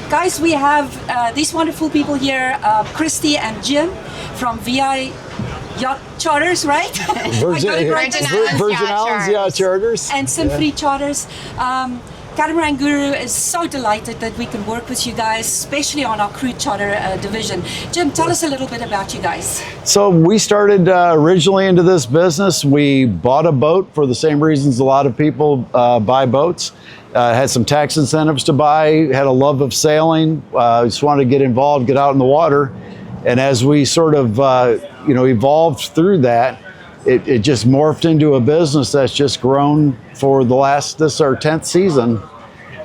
Guys, we have these wonderful people here, Kristi and Jim from VI Yacht Charters, right? Virgin Islands Yacht Charters. And Symphony Charters. Catamaran Guru is so delighted that we can work with you guys, especially on our crew charter division. Jim, tell us a little bit about you guys. So we started originally into this business. We bought a boat for the same reasons a lot of people buy boats. Had some tax incentives to buy, had a love of sailing, just wanted to get involved, get out in the water. And as we sort of evolved through that, it just morphed into a business that's just grown for this is our 10th season,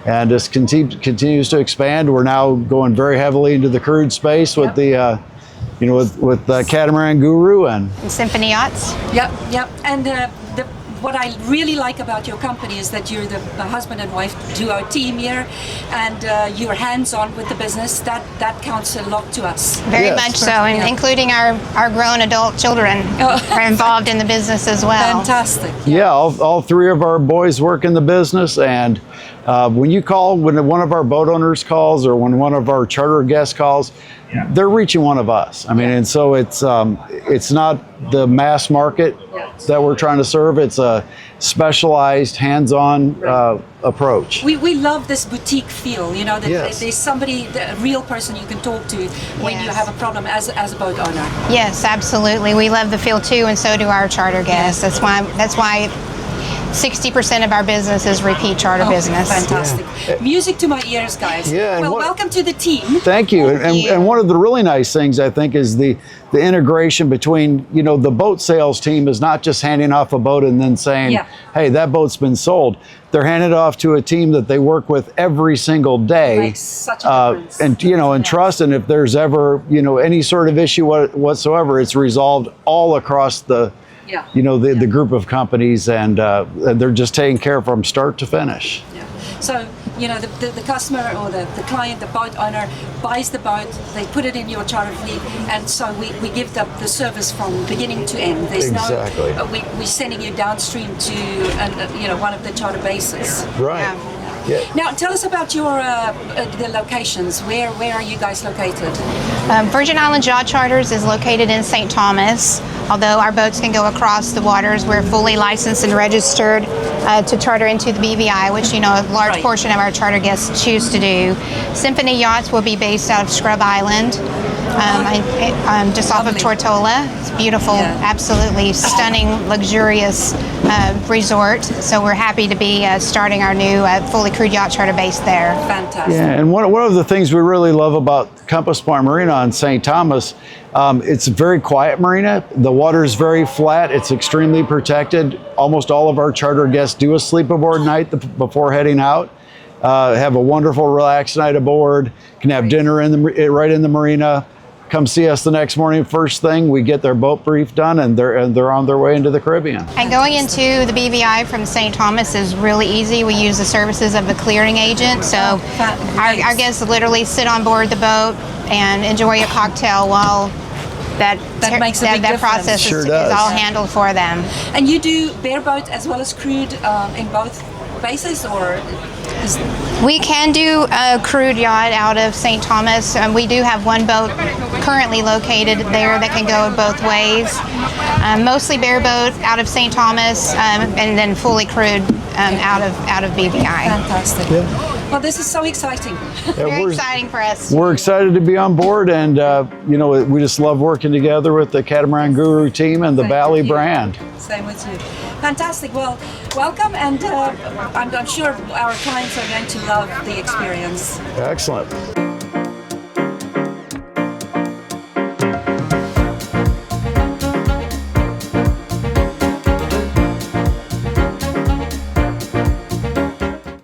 and just continues to expand. We're now going very heavily into the crude space with the with Catamaran Guru and Symphony Yachts. Yep. And what I really like about your company is that you're the husband and wife duo team here, and you're hands-on with the business. That counts a lot to us. Very much so, and including our grown adult children are involved in the business as well. Fantastic. Yeah, all three of our boys work in the business, and when one of our boat owners calls or when one of our charter guests calls, they're reaching one of us. I mean, and so it's not the mass market that we're trying to serve. It's a specialized, hands-on approach. We love this boutique feel, that there's somebody, a real person you can talk to when you have a problem as a boat owner. Yes, absolutely. We love the feel too, and so do our charter guests. That's why 60% of our business is repeat charter business. Fantastic. Music to my ears, guys. Yeah, well, welcome to the team. Thank you. And one of the really nice things, I think, is the integration between, the boat sales team is not just handing off a boat and then saying, hey, that boat's been sold. They're handed off to a team that they work with every single day. Makes such a difference. And trust, and if there's ever, any sort of issue whatsoever, it's resolved all across the the group of companies, and they're just taking care from start to finish. Yeah. So, the customer or the client, the boat owner buys the boat, they put it in your charter fleet, and so we give the service from beginning to end. There's exactly. We're sending you downstream to one of the charter bases. Right. Yeah. Now, tell us about your the locations. Where are you guys located? Virgin Islands Yacht Charters is located in St. Thomas. Although our boats can go across the waters, we're fully licensed and registered to charter into the BVI, which a large portion of our charter guests choose to do. Symphony Yachts will be based out of Scrub Island, just off of Tortola. It's beautiful, absolutely stunning, luxurious resort. So we're happy to be starting our new fully crewed yacht charter base there. Fantastic. Yeah, and one of the things we really love about Compass Point Marina on St. Thomas, it's a very quiet marina. The water is very flat. It's extremely protected. Almost all of our charter guests do a sleep aboard night before heading out. Have a wonderful, relaxed night aboard. Can have dinner right in the marina. Come see us the next morning. First thing, we get their boat brief done, and they're on their way into the Caribbean. And going into the BVI from St. Thomas is really easy. We use the services of the clearing agent, so our guests literally sit on board the boat and enjoy a cocktail while that process is all handled for them. And you do bareboat as well as crewed in both bases, or? We can do a crewed yacht out of St. Thomas. We do have one boat currently located there that can go both ways. Mostly bareboat out of St. Thomas, and then fully crewed out of BVI. Fantastic. Yeah. Well, this is so exciting. Very exciting for us. We're excited to be on board, and we just love working together with the Catamaran Guru team and the Bally brand. Same with you. Fantastic. Well, welcome, and I'm sure our clients are going to love the experience. Excellent.